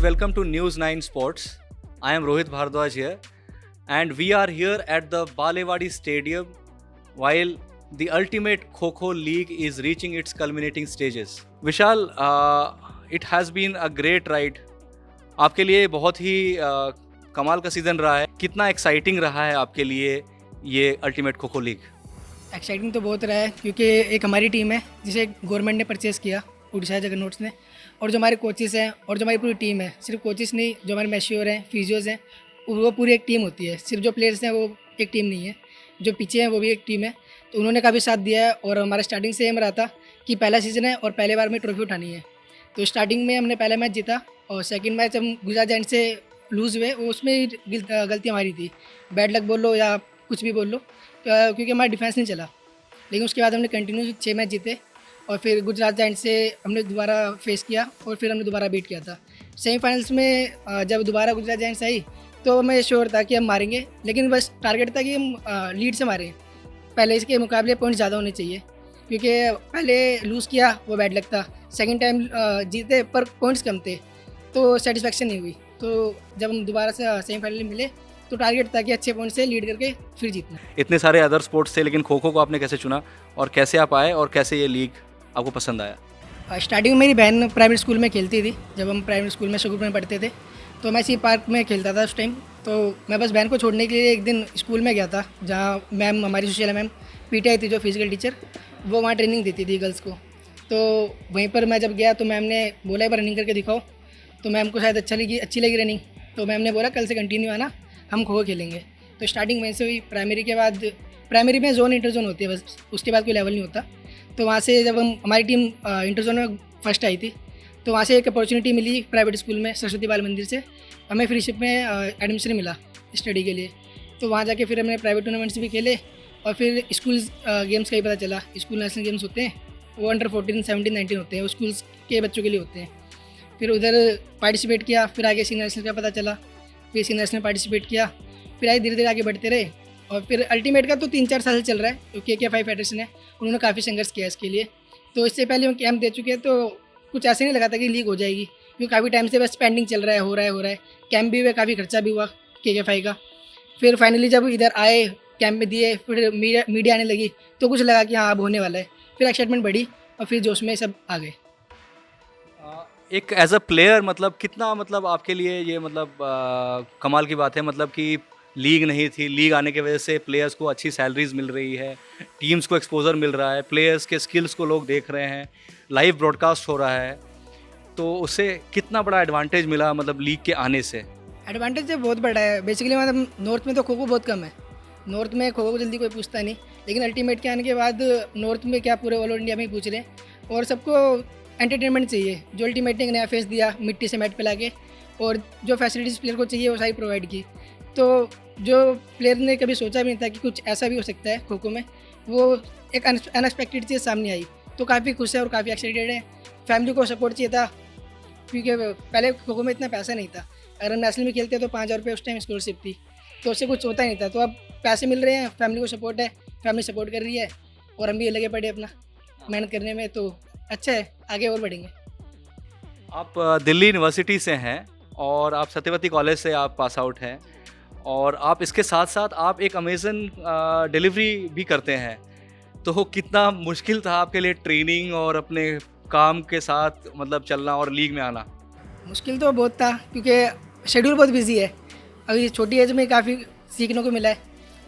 and welcome to News 9 Sports. I am Rohit Bhardwaj here, and we are here at the Balewadi Stadium while the Ultimate Kho-Kho League is reaching its culminating stages. Vishal, it has been a great ride. आपके लिए बहुत ही कमाल का season रहा है. कितना exciting रहा है आपके लिए ये अल्टीमेट खो-खो लीग? एक्साइटिंग तो बहुत रहा है क्योंकि एक हमारी टीम है जिसे गवर्नमेंट ने परचेज़ किया, उड़ीसा जगरनॉट्स ने, और जो हमारे कोचेस हैं और जो हमारी पूरी टीम है, सिर्फ कोचेस नहीं, जो हमारे मैश्योर हैं, फिजियोज़ हैं, वो पूरी एक टीम होती है. सिर्फ जो प्लेयर्स हैं वो एक टीम नहीं है, जो पीछे हैं वो भी एक टीम है. तो उन्होंने काफ़ी साथ दिया है और हमारा स्टार्टिंग से एम रहा था कि पहला सीज़न है और पहले बार में ट्रॉफी उठानी है. तो स्टार्टिंग में हमने पहला मैच जीता और सेकंड मैच हम गुजरात जायंट से लूज़ हुए. उसमें गलती हमारी थी, बैड लक बोल लो या कुछ भी बोल लो, क्योंकि हमारा डिफेंस नहीं चला. लेकिन उसके बाद हमने कंटिन्यू 6 मैच जीते और फिर गुजरात जायंट से हमने दोबारा फेस किया और फिर हमने दोबारा बीट किया था. सेमीफाइनल्स में जब दोबारा गुजरात जायंट्स आई तो हमें श्योर था कि हम मारेंगे, लेकिन बस टारगेट था कि हम लीड से मारें. पहले इसके मुकाबले पॉइंट्स ज़्यादा होने चाहिए, क्योंकि पहले लूज़ किया वो बैड लक था, सेकेंड टाइम जीते पर पॉइंट्स कम थे तो सेटिस्फेक्शन नहीं हुई. तो जब हम दोबारा से सेमीफाइनल मिले तो टारगेट था कि अच्छे पॉइंट से लीड करके फिर जीतना. इतने सारे अदर स्पोर्ट्स थे, लेकिन खो-खो को आपने कैसे चुना और कैसे आप आए और कैसे ये लीग आपको पसंद आया? स्टार्टिंग में मेरी बहन प्राइवेट स्कूल में खेलती थी. जब हम प्राइवेट स्कूल में शुरू में पढ़ते थे तो मैं इसी पार्क में खेलता था उस टाइम. तो मैं बस बहन को छोड़ने के लिए एक दिन स्कूल में गया था, जहाँ मैम, हमारी सुशीला मैम पीटीआई थी जो फिजिकल टीचर, वो वहाँ ट्रेनिंग देती थी गर्ल्स को. तो वहीं पर मैं जब गया तो मैम ने बोला एक बार रनिंग करके दिखाओ. तो मैम को शायद अच्छी लगी रनिंग, तो मैम ने बोला कल से कंटिन्यू आना, हम खो खेलेंगे. तो स्टार्टिंग वहीं से हुई. प्राइमरी में जोन इंटर जोन होती है बस, उसके बाद कोई लेवल नहीं होता. तो वहाँ से जब हमारी टीम इंटर जोन में फर्स्ट आई थी तो वहाँ से एक अपॉर्चुनिटी मिली प्राइवेट स्कूल में, सरस्वती बाल मंदिर से हमें फ्रीशिप में एडमिशन मिला स्टडी के लिए. तो वहाँ जाके फिर हमने प्राइवेट टूर्नामेंट्स भी खेले और फिर स्कूल गेम्स का ही पता चला. स्कूल नेशनल गेम्स होते हैं, वो अंडर 14, 17, 19 होते हैं, वो स्कूल्स के बच्चों के लिए होते हैं. फिर उधर पार्टिसिपेट किया, फिर आगे सीनियर नेशनल का पता चला, फिर सीनियर नेशनल पार्टिसिपेट किया, फिर आगे धीरे धीरे आगे बढ़ते रहे. और फिर अल्टीमेट का तो 3-4 साल से चल रहा है, तो KK5 फेडरेशन है, उन्होंने काफ़ी संघर्ष किया इसके लिए. तो इससे पहले हम कैंप दे चुके हैं, तो कुछ ऐसे नहीं लगा था कि लीग हो जाएगी, क्योंकि काफ़ी टाइम से बस पेंडिंग चल रहा है, हो रहा है. कैंप भी हुए, काफ़ी खर्चा भी हुआ KK5 का. फिर फाइनली जब इधर आए, कैंप में दिए, फिर मीडिया आने लगी तो कुछ लगा कि हाँ अब होने वाला है. फिर एक्साइटमेंट बढ़ी और फिर जोश में सब आ गए. एक एज अ प्लेयर मतलब कितना, मतलब आपके लिए ये मतलब कमाल की बात है, मतलब कि लीग नहीं थी, लीग आने की वजह से प्लेयर्स को अच्छी सैलरीज मिल रही है, टीम्स को एक्सपोजर मिल रहा है, प्लेयर्स के स्किल्स को लोग देख रहे हैं, लाइव ब्रॉडकास्ट हो रहा है. तो उससे कितना बड़ा एडवांटेज मिला मतलब लीग के आने से? एडवांटेज बहुत बड़ा है. बेसिकली मतलब नॉर्थ में तो खो खो बहुत कम है, नॉर्थ में खो खो को जल्दी कोई पूछता नहीं, लेकिन अल्टीमेट के आने के बाद नॉर्थ में क्या पूरे ऑल इंडिया में ही पूछ रहे हैं. और सबको एंटरटेनमेंट चाहिए. जो अल्टीमेट ने एक नया फेस दिया मिट्टी से मैट पे लाके, और जो फैसिलिटीज़ प्लेयर को चाहिए वो सारी प्रोवाइड की. तो जो प्लेयर ने कभी सोचा भी नहीं था कि कुछ ऐसा भी हो सकता है खो खो में, वो एक अनएक्सपेक्टेड चीज़ सामने आई. तो काफ़ी खुश है और काफ़ी एक्साइटेड है. फैमिली को सपोर्ट चाहिए था, क्योंकि पहले खो खो में इतना पैसा नहीं था. अगर हम नेशनल में खेलते तो 5,000 रुपये उस टाइम स्कॉलरशिप थी, तो उससे कुछ होता ही नहीं था. तो अब पैसे मिल रहे हैं, फैमिली को सपोर्ट है, फैमिली सपोर्ट कर रही है और हम भी लगे पड़े अपना मेहनत करने में. तो अच्छा है, आगे और बढ़ेंगे. आप दिल्ली यूनिवर्सिटी से हैं और आप सत्यवती कॉलेज से आप पास आउट हैं, और आप इसके साथ साथ आप एक अमेजन डिलीवरी भी करते हैं. तो कितना मुश्किल था आपके लिए ट्रेनिंग और अपने काम के साथ मतलब चलना और लीग में आना? मुश्किल तो बहुत था, क्योंकि शेड्यूल बहुत बिजी है. अभी छोटी एज में काफ़ी सीखने को मिला है.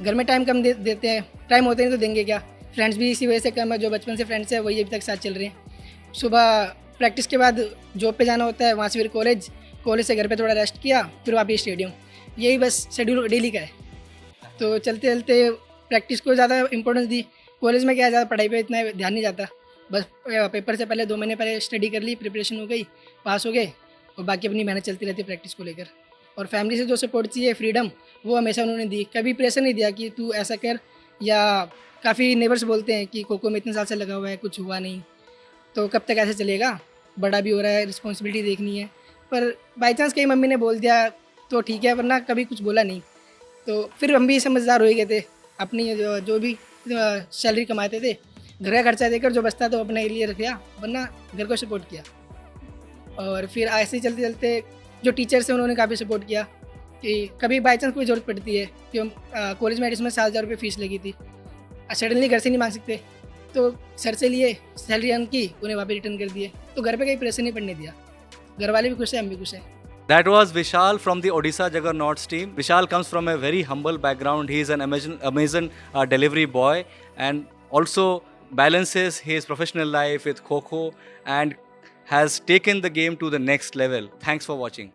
घर में टाइम कम देते हैं, टाइम होते नहीं तो देंगे क्या. फ्रेंड्स भी इसी वजह से कम है, जो बचपन से फ्रेंड्स है वही अभी तक साथ चल रहे हैं. सुबह प्रैक्टिस के बाद जॉब पे जाना होता है, वहाँ से फिर कॉलेज से घर पे थोड़ा रेस्ट किया, फिर वापस स्टेडियम. यही बस शेड्यूल डेली का है. तो चलते चलते प्रैक्टिस को ज़्यादा इंपॉर्टेंस दी. कॉलेज में क्या ज़्यादा पढ़ाई पे इतना ध्यान नहीं जाता, बस पेपर से पहले 2 महीने पहले स्टडी कर ली, प्रिपरेशन हो गई, पास हो गए, और बाकी अपनी मेहनत चलती रहती है प्रैक्टिस को लेकर. और फैमिली से जो सपोर्ट चाहिए, फ्रीडम, वो हमेशा उन्होंने दी. कभी प्रेशर नहीं दिया कि तू ऐसा कर, या काफ़ी नेबर्स बोलते हैं कि खो खो में इतने साल से लगा हुआ है, कुछ हुआ नहीं, तो कब तक ऐसे चलेगा, बड़ा भी हो रहा है, रिस्पॉन्सिबिलिटी देखनी है. पर बाई चांस कहीं मम्मी ने बोल दिया तो ठीक है, वरना कभी कुछ बोला नहीं. तो फिर हम भी समझदार हो गए थे. अपनी जो भी सैलरी कमाते थे, घर का खर्चा देकर जो बचता था वो अपने लिए रखा, वरना घर को सपोर्ट किया. और फिर ऐसे ही चलते चलते जो टीचर्स हैं उन्होंने काफ़ी सपोर्ट किया कि कभी बाई चांस कोई ज़रूरत पड़ती है कि हम कॉलेज में एडमिशन में 7,000 रुपये फ़ीस लगी थी, सडनली घर से नहीं मांग सकते, तो सर से लिए सैलरी अर्न की, उन्हें वापस रिटर्न कर दिए, तो घर पे कहीं प्रेशर नहीं पड़ने दिया। घर वाले भी खुश हैं, हम भी खुश हैं। That was Vishal from the Odisha Juggernauts team. Vishal comes from a very humble background. He is an amazing delivery boy and also balances his professional life with Kho and has taken the game to the next level. Thanks for watching.